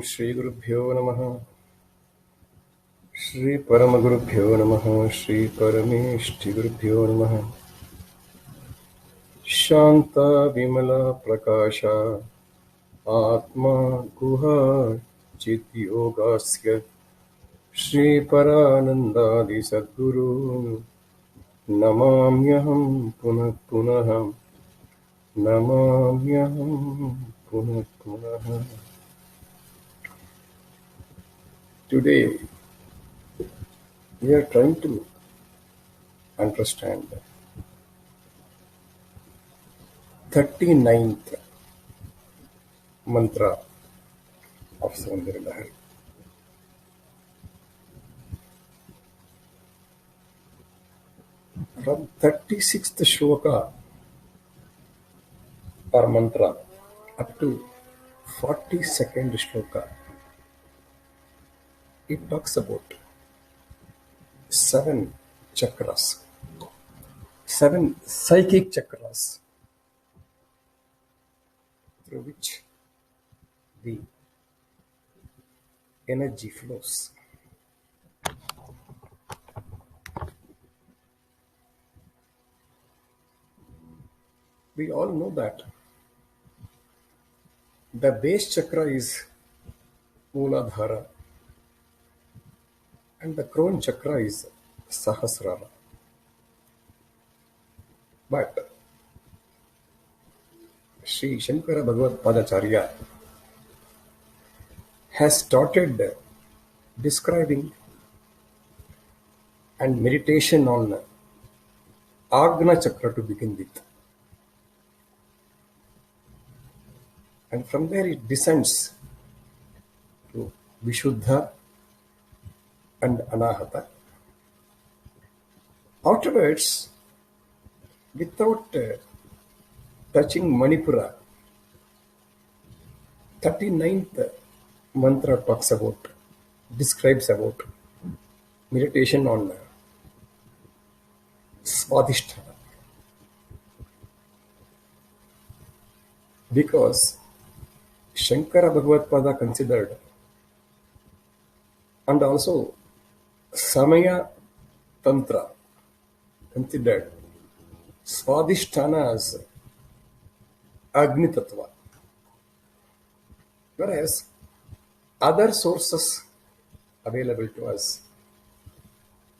Shri Gurubhyo Namaha. Shri Paramagurubhyo Namaha. Shri Parameshti Gurubhyo Namaha. Shanta Vimala Prakasha Atma Guha Chit Yogasya Shri Paranandadi Sadguru Namamyaham Punah Punaham Namamyaham Punah Punah. Today we are trying to understand 39th mantra of Soundarya Lahari. From 36th shloka or mantra up to 42nd shloka, it talks about 7 chakras, 7 psychic chakras through which the energy flows. We all know that the base chakra is Mooladhara and the crown chakra is Sahasrara. But Sri Shankara Bhagavad Padacharya has started describing and meditation on Agna chakra to begin with. And from there it descends to Vishuddha and Anahata. Afterwards, without touching Manipura, 39th mantra describes about meditation on Swadishtana. Because Shankara Bhagavad Pada considered, and also Samaya Tantra considered Swadishtana as Agni Tattva, whereas other sources available to us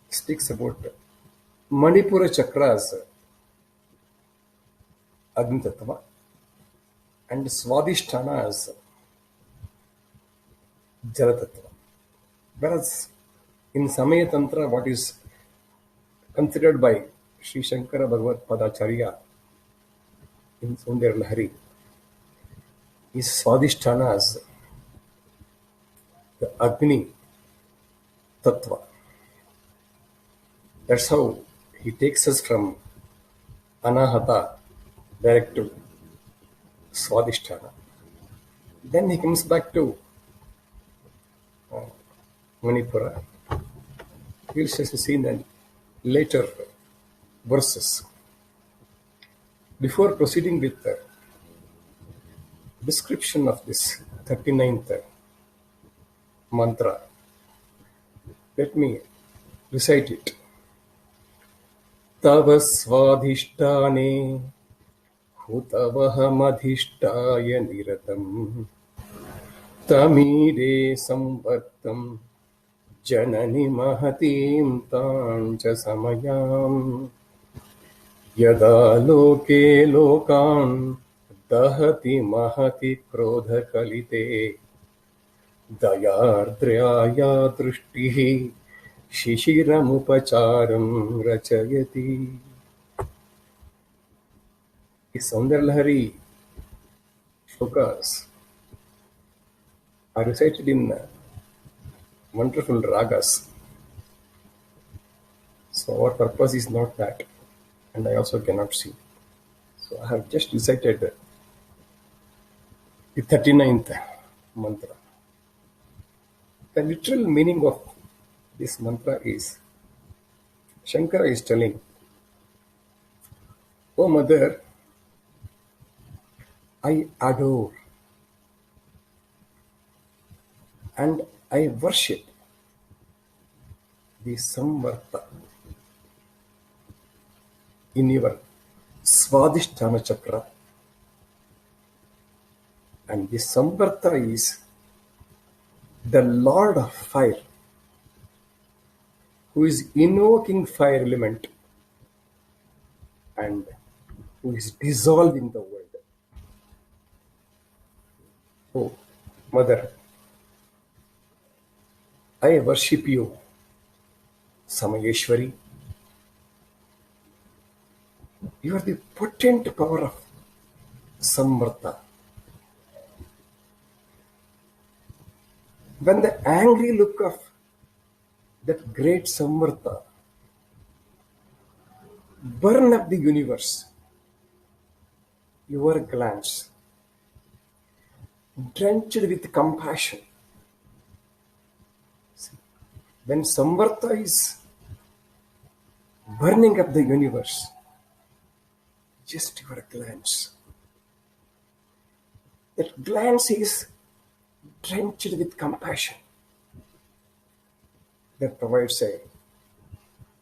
speaks about Manipura chakra as Agni Tattva and Swadishtana as Jala Tattva. Whereas in Samaya Tantra, what is considered by Sri Shankara Bhagavad Padacharya in Soundarya Lahari is Swadisthana as the Agni Tattva. That's how he takes us from Anahata direct to Swadisthana. Then he comes back to Manipura. We'll see in the later verses. Before proceeding with the description of this 39th mantra, let me recite it. Tava swadhishtane hutavahamadhishtaya niratam tamide samvartam janani mahatim tancha samayam yada loke lokan dahati mahati krodha kalite dayardryaya drishtihi shishiram rachayati. These Soundarya Lahari shlokas are recited in wonderful ragas. So our purpose is not that, and I also cannot see. So I have just recited the 39th mantra. The literal meaning of this mantra is, Shankara is telling, "O Mother, I adore and I worship the Samvarta in your Swadishtana chakra, and the Samvarta is the Lord of Fire, who is invoking fire element and who is dissolving the world. Oh, Mother, I worship you, Samayeshwari. You are the potent power of Samvarta. When the angry look of that great Samvarta burn up the universe, your glance, drenched with compassion. When Samvarta is burning up the universe, just your glance. That glance is drenched with compassion. That provides a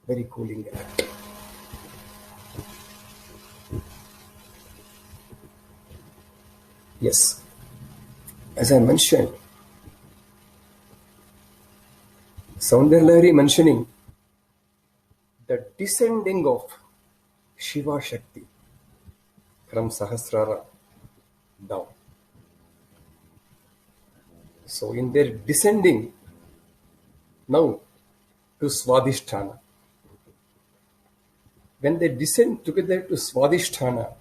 very cooling effect. Yes, as I mentioned, Soundarya Lahari mentioning the descending of Shiva Shakti from Sahasrara down. So in their descending now to Swadishtana, when they descend together to Swadishtana,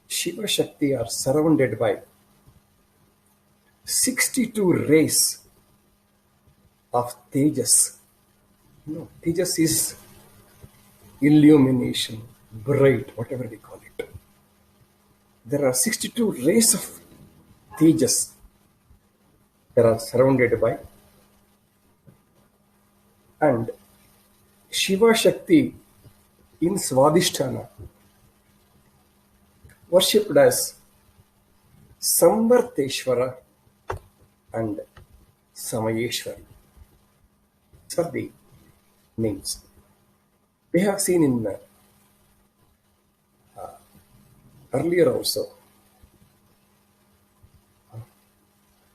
Shiva Shakti are surrounded by 62 rays of Tejas. Tejas is illumination, bright, whatever we call it. There are 62 rays of Tejas that are surrounded by, and Shiva Shakti in Swadishtana worshipped as Samvarteshwara and Samayeshwari. These are the names. We have seen in earlier also,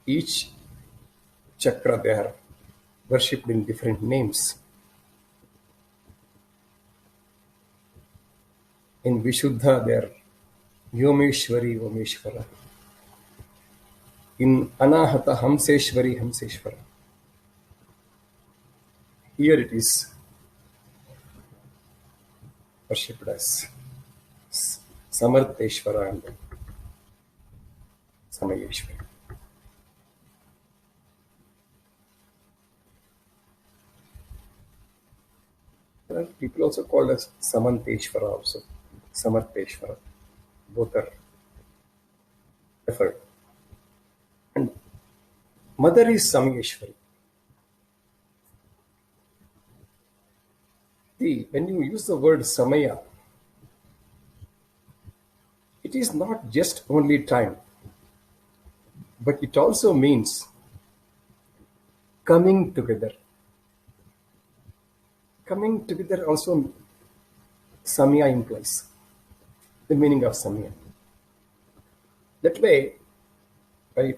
each chakra they are worshipped in different names. In Vishuddha they are Vyomeshwari, Vomeshwara. In Anahata, Hamseshwari, Hamseshwara. Here it is worshipped as Samartheshwara and Samayeshwari. There are people also called as Samanteshwara also, Samartheshwara. Both are referred. And Mother is Samayeshwari. When you use the word Samaya, it is not just only time, but it also means coming together. Coming together also Samaya implies the meaning of Samaya. That way, by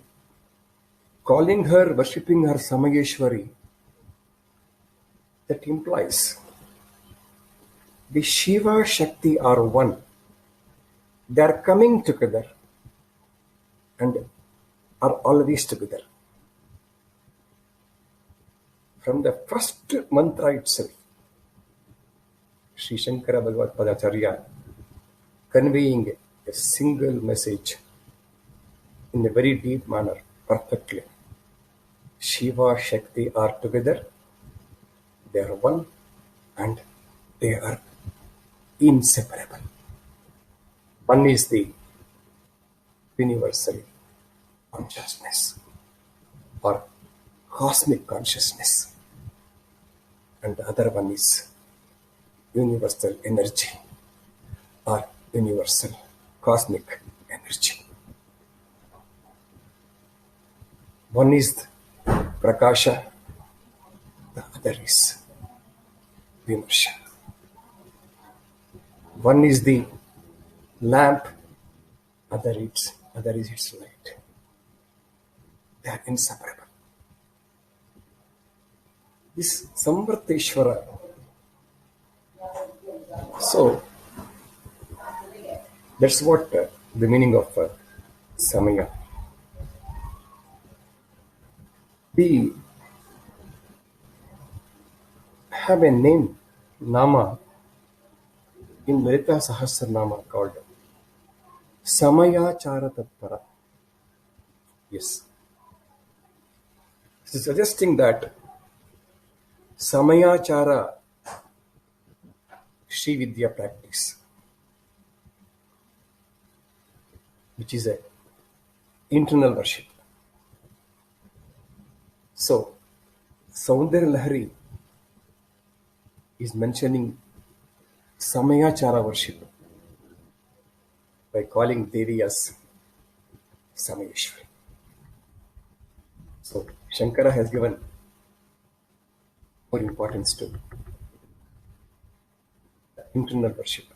calling her, worshipping her Samayeshwari, that implies the Shiva Shakti are one. They are coming together and are always together. From the first mantra itself, Sri Shankara Bhagavad Padacharya conveying a single message in a very deep manner, perfectly. Shiva Shakti are together, they are one, and they are inseparable. One is the universal consciousness or cosmic consciousness, and the other one is universal energy or universal cosmic energy. One is Prakasha, the other is Vimarsha. One is the lamp, other is its light. They are inseparable. This Samvarteshwara. So that's what the meaning of Samaya. We have a name, Nama, in Lalita Sahasranama called Samayachara Tattara. Yes. This is suggesting that Samayachara Sri Vidya practice, which is a internal worship. So, Soundarya Lahari is mentioning Samayachara worship by calling Devi as Samayeshwari. So, Shankara has given more importance to the internal worship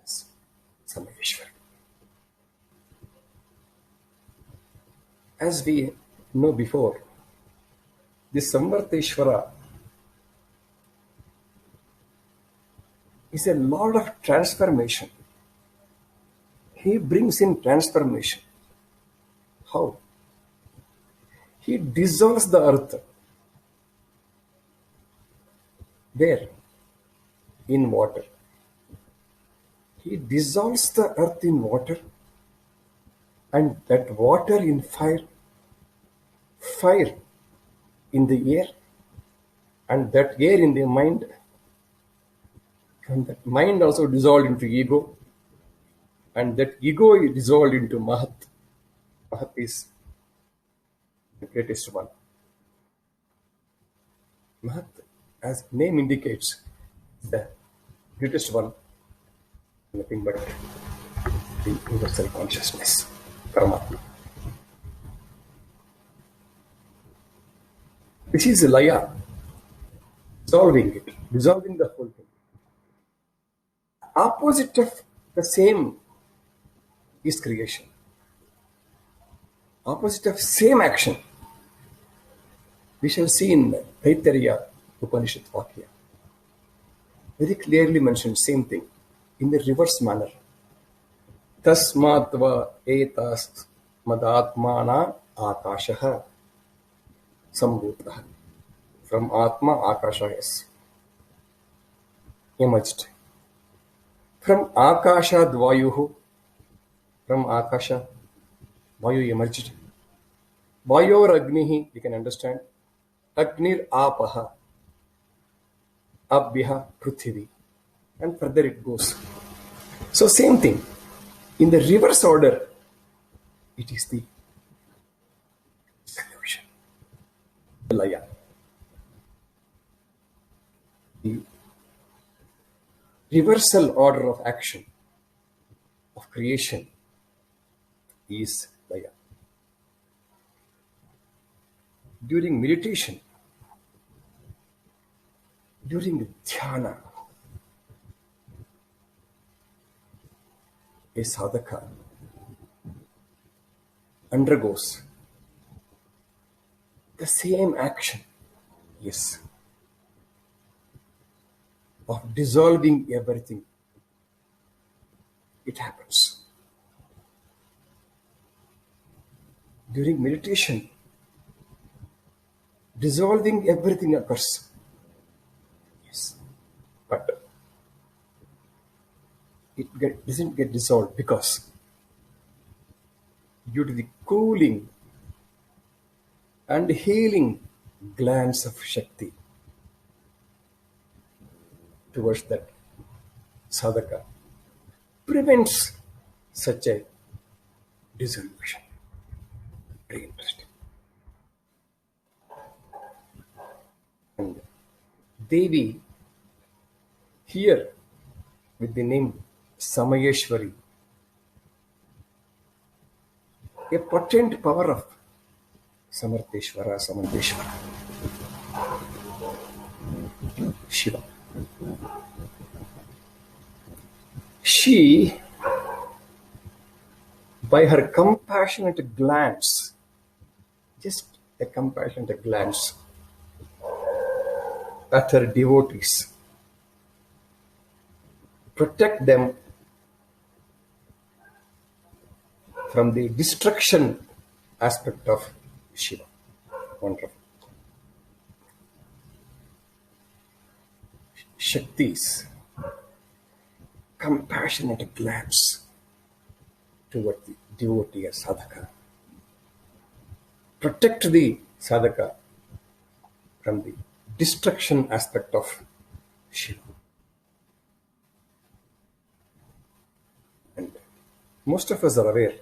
as Samayeshwari. As we know before, this Samvarteshwara is a lot of transformation. He brings in transformation. How? He dissolves the earth. Where? In water. He dissolves the earth in water, and that water in fire, fire in the air, and that air in the mind, and that mind also dissolved into ego, and that ego is dissolved into Mahat. Mahat is the greatest one. Mahat, as name indicates, is the greatest one, nothing but the universal consciousness, Paramatma. This is Laya, dissolving it, dissolving the whole thing. Opposite of the same is creation. Opposite of same action, we shall see in Taittiriya Upanishad Vakya. Very clearly mentioned same thing in the reverse manner. Tasmatva etas madatmana akashaha sambhutah. From Atma, Akasha is emerged. From Akasha Dvayuhu, from Akasha, Vayu emerged. Vayor Agnihi, you can understand. Agnir Apaha, Abhyaha Pruthivi. And further it goes. So same thing. In the reverse order, it is the solution. The Laya. The reversal order of action, of creation, is Laya. During meditation, during dhyana, a sadhaka undergoes the same action, yes, of dissolving everything. It happens. During meditation, dissolving everything occurs. Yes. But it doesn't get dissolved because due to the cooling and healing glance of Shakti towards that sadhaka prevents such a dissolution. Very interesting. And Devi, here with the name Samayeshwari, a potent power of Samartheshwara, Samanteshwara, Shiva. She, by her compassionate glance, just a compassionate glance at her devotees, protect them from the destruction aspect of Shiva. Wonderful. Shakti's compassionate glance toward the devotee as sadhaka. Protect the sadhaka from the destruction aspect of Shiva. And most of us are aware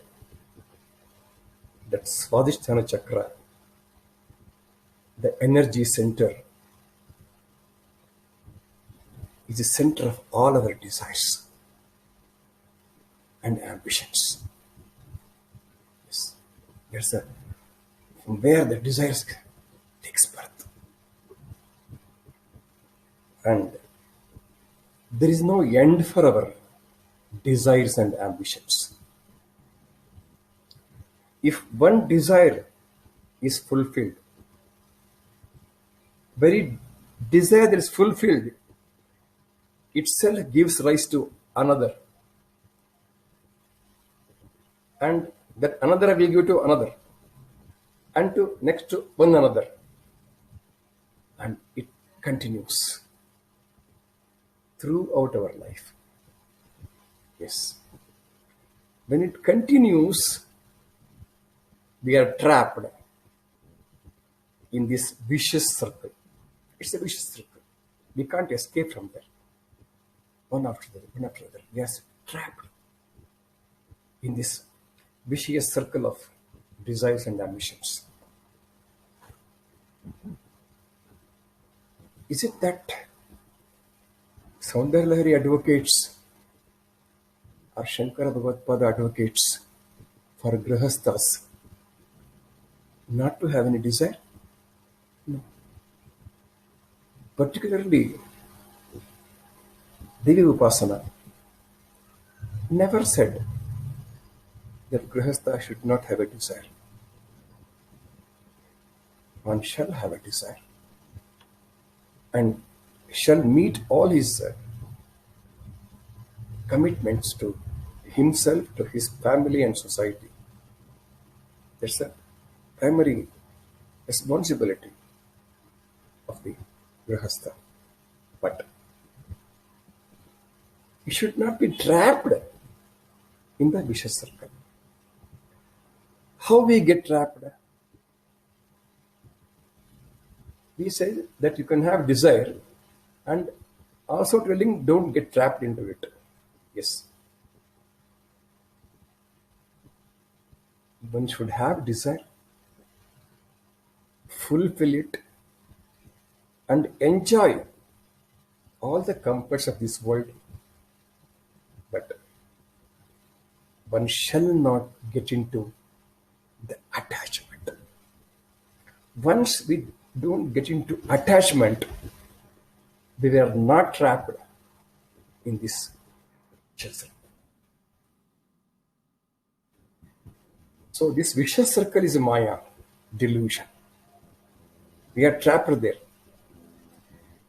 that Swadishtana chakra, the energy center, is the center of all our desires and ambitions. Yes. There's a from where the desires takes birth. And there is no end for our desires and ambitions. If one desire is fulfilled, very desire that is fulfilled itself gives rise to another. And that another will give to another. And to next to one another. And it continues throughout our life. Yes. When it continues, we are trapped in this vicious circle. It's a vicious circle. We can't escape from there. One after the other, one after the other. We are trapped in this vicious circle of desires and ambitions. Is it that Soundarya Lahari advocates or Shankara Bhagavad advocates for grihasthas not to have any desire? No. Particularly, Devi Upasana never said that grihastha should not have a desire. One shall have a desire and shall meet all his commitments to himself, to his family and society. That's a primary responsibility of the grihastha. But he should not be trapped in the vicious circle. How we get trapped? We say that you can have desire and also telling don't get trapped into it. Yes. One should have desire, fulfill it, and enjoy all the comforts of this world. But one shall not get into the attachment. Once we don't get into attachment, we are not trapped in this vicious circle. So this vicious circle is a Maya, delusion. We are trapped there.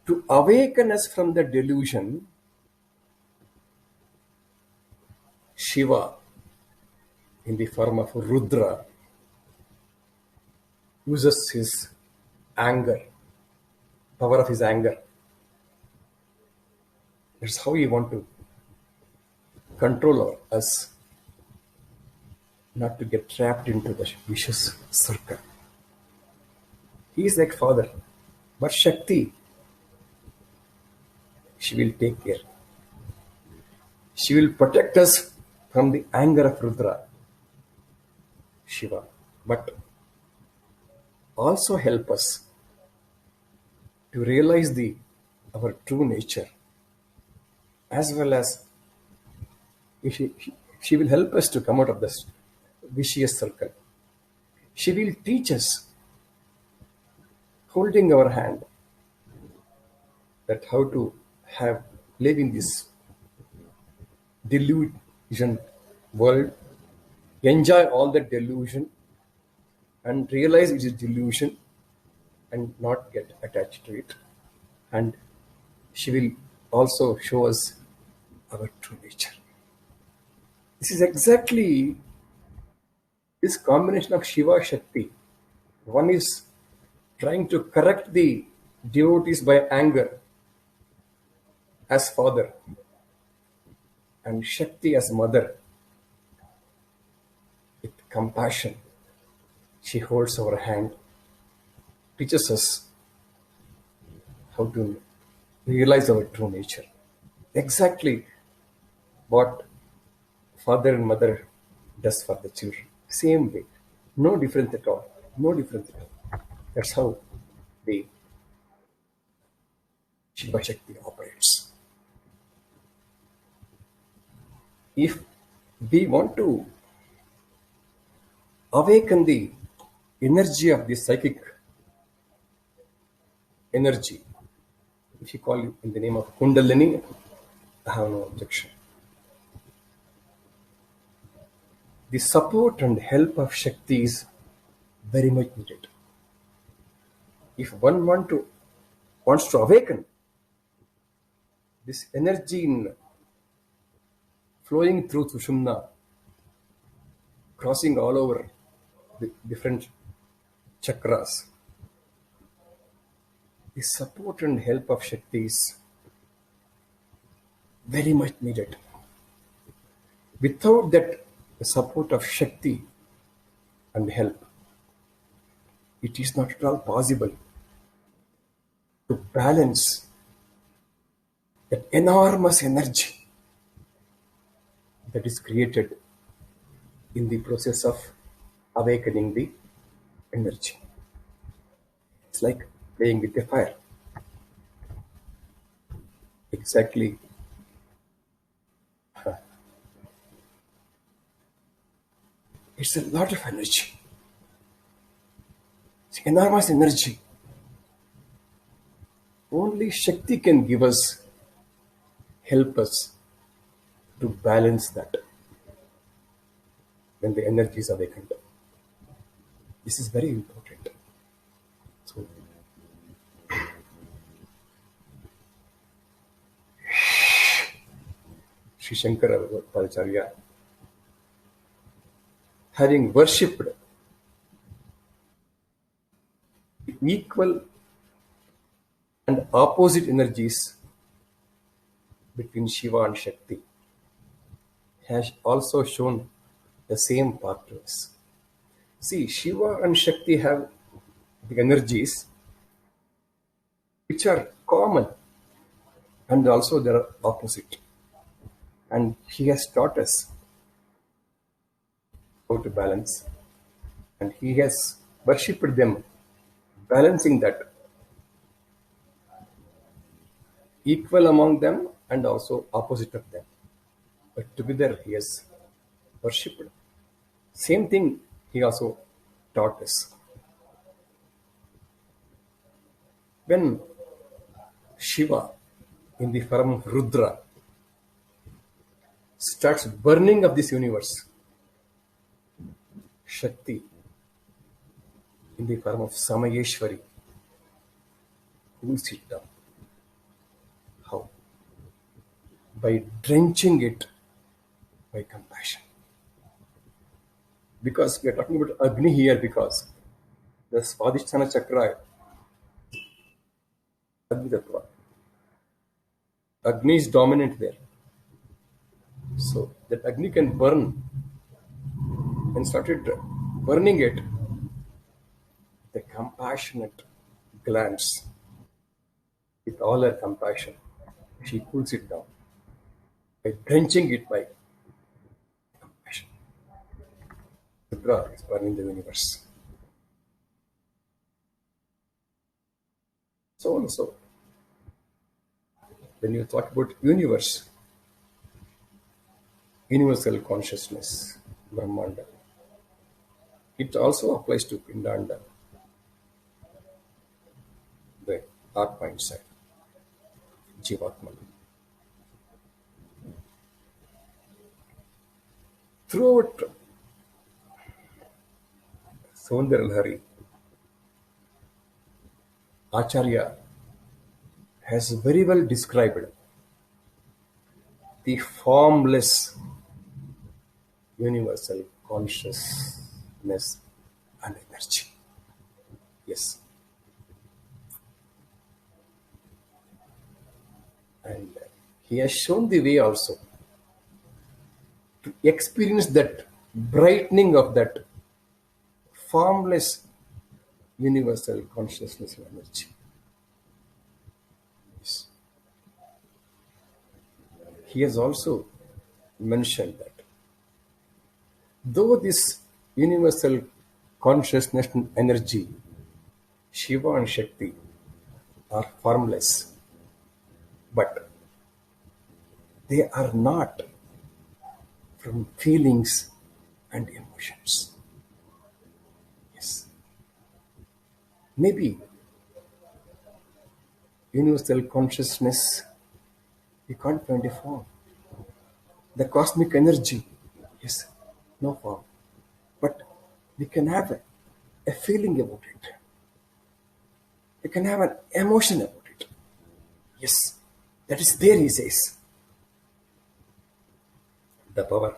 To awaken us from the delusion, Shiva, in the form of Rudra, uses his anger, power of his anger. That's how he wants to control us, not to get trapped into the vicious circle. He is like father, but Shakti, she will take care. She will protect us from the anger of Rudra, Shiva, but also help us to realize our true nature, as well as she will help us to come out of this vicious circle. She will teach us, holding our hand, that how to have live in this delusion world, enjoy all the delusion, and realize it is delusion and not get attached to it. And she will also show us our true nature. This is exactly this combination of Shiva Shakti. One is trying to correct the devotees by anger as father, and Shakti as mother with compassion. She holds our hand, teaches us how to realize our true nature. Exactly what father and mother does for the children. Same way. No difference at all. No difference at all. That's how the Shiva Shakti operates. If we want to awaken the energy of the psychic energy, if you call it in the name of Kundalini, I have no objection. The support and help of Shakti is very much needed. If one wants to awaken this energy in flowing through Sushumna, crossing all over the different chakras, the support and help of Shakti is very much needed. Without that support of Shakti and help, it is not at all possible to balance that enormous energy that is created in the process of awakening the energy. It's like playing with the fire. Exactly. It's a lot of energy. It's enormous energy. Only Shakti can give us, help us to balance that when the energy is awakened. This is very important. So, Sri Shankara Paracharya, having worshipped equal and opposite energies between Shiva and Shakti, has also shown the same path to us. See, Shiva and Shakti have the energies which are common and also they are opposite. And he has taught us how to balance, and he has worshipped them, balancing that equal among them and also opposite of them. But together he has worshipped. Same thing he also taught us. When Shiva, in the form of Rudra, starts burning up this universe, Shakti, in the form of Samayeshwari, cools it down. How? By drenching it by compassion. Because we are talking about Agni here, because the Swadishtana chakra, Agni Tattva, Agni is dominant there. So that Agni can burn, and started burning it, the compassionate glance, with all her compassion, she cools it down by drenching it by compassion. Rudra is burning the universe. So also, when you talk about universe, universal consciousness, Brahmanda, It also applies to Pinda and the art mind side, Jivatma. Throughout Soundarya Lahari, Acharya has very well described the formless universal consciousness and energy. Yes. And he has shown the way also to experience that brightening of that formless universal consciousness and energy. Yes. He has also mentioned that though this universal consciousness and energy, Shiva and Shakti, are formless, but they are not from feelings and emotions. Yes. Maybe universal consciousness, we can't find a form. The cosmic energy, yes, no form. But we can have a feeling about it. We can have an emotion about it. Yes, that is there, he says. The power,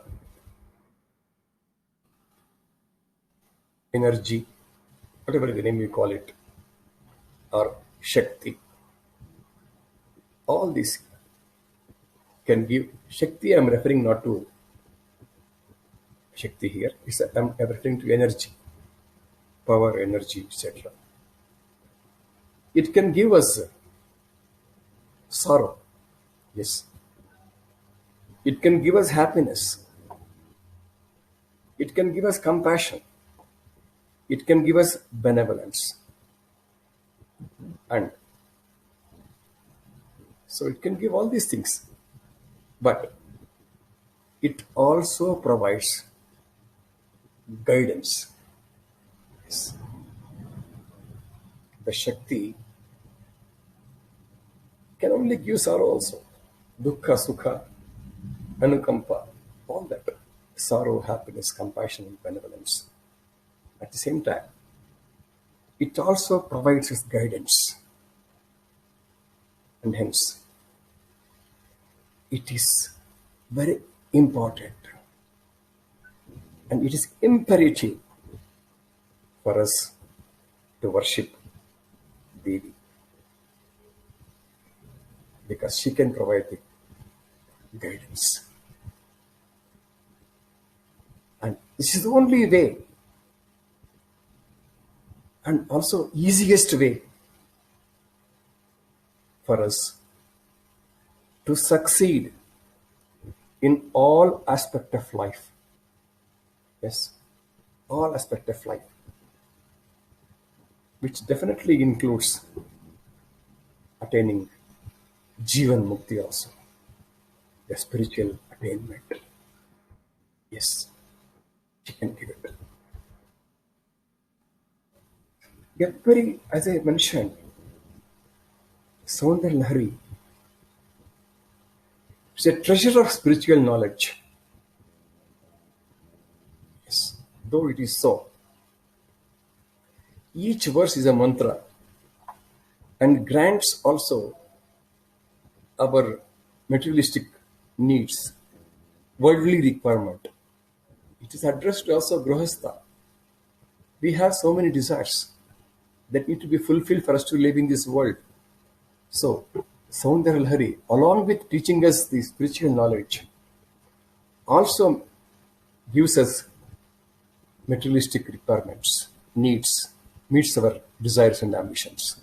energy, whatever the name you call it, or Shakti, all these can give. Shakti, I am referring not to Shakti here, I am referring to energy, power, energy, etc. It can give us sorrow, yes. It can give us happiness. It can give us compassion. It can give us benevolence. And so it can give all these things. But it also provides guidance. Yes. The Shakti can only give sorrow also. Dukkha, Sukha, Anukampa, all that. Sorrow, happiness, compassion, and benevolence. At the same time, it also provides us guidance. And hence, it is very important and it is imperative for us to worship Devi, because she can provide the guidance. And this is the only way and also easiest way for us to succeed in all aspect of life. Yes, all aspect of life, which definitely includes attaining Jivan Mukti also, the spiritual attainment. Yes, she can give it. Every, as I mentioned, Soundarya Lahari is a treasure of spiritual knowledge. Yes, though it is so. Each verse is a mantra and grants also our materialistic needs, worldly requirement. It is addressed to also Grihastha. We have so many desires that need to be fulfilled for us to live in this world. So, Soundarya Lahari, along with teaching us the spiritual knowledge, also gives us materialistic requirements, needs, meets our desires and ambitions.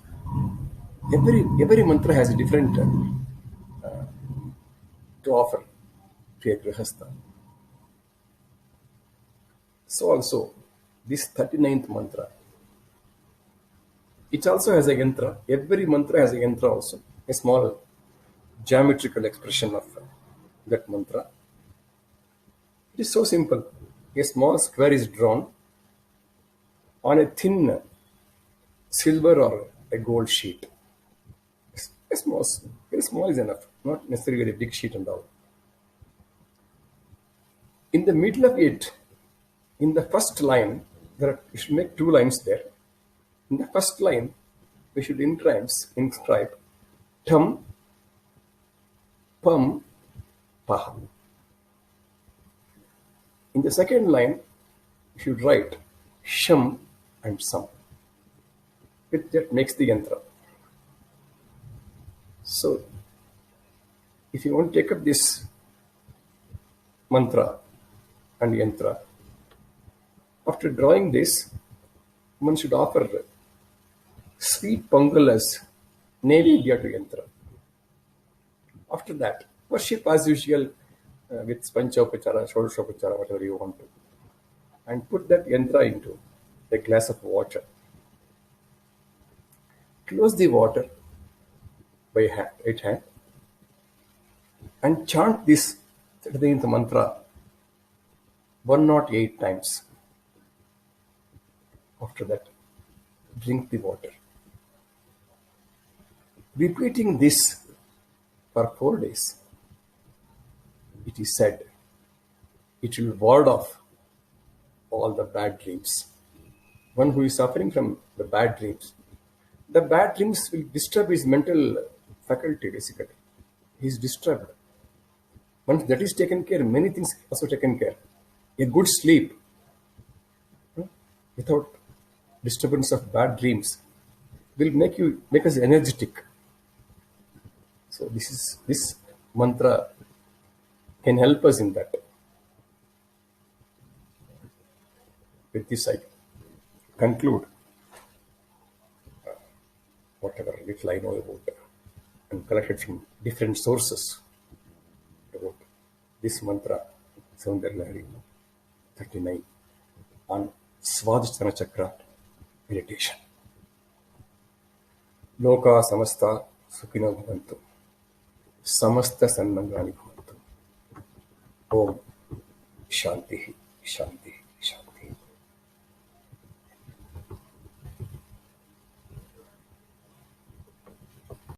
Every mantra has a different to offer to a Grihastha. So also, this 39th mantra, it also has a yantra. Every mantra has a yantra also, a small geometrical expression of that mantra. It is so simple. A small square is drawn on a thin silver or a gold sheet. A small, very small is enough, not necessarily a big sheet and all. In the middle of it, in the first line, you should make two lines there. In the first line, we should inscribe Tam, Pam, Paha. In the second line, you should write Sham and Sam. That makes the yantra. So, if you want to take up this mantra and yantra, after drawing this, one should offer sweet pongal as Nevidya to yantra. After that, worship as usual with Panchopachara, Shodashopachara, whatever you want to. And put that yantra into a glass of water. Close the water by right hand and chant this Satyadayanta mantra 108 times. After that, drink the water. Repeating this for 4 days, it is said, it will ward off all the bad dreams. One who is suffering from the bad dreams will disturb his mental faculty basically. He is disturbed. Once that is taken care, many things also taken care. A good sleep without disturbance of bad dreams will make us energetic. So this mantra can help us in that. With this, I conclude whatever little I know about and collected from different sources about this mantra, Soundarya Lahari 39, on Swadishtana chakra meditation. Loka samasta sukhino bhavantu. Samasta sannangani bhavantu. Om Shanti Shanti.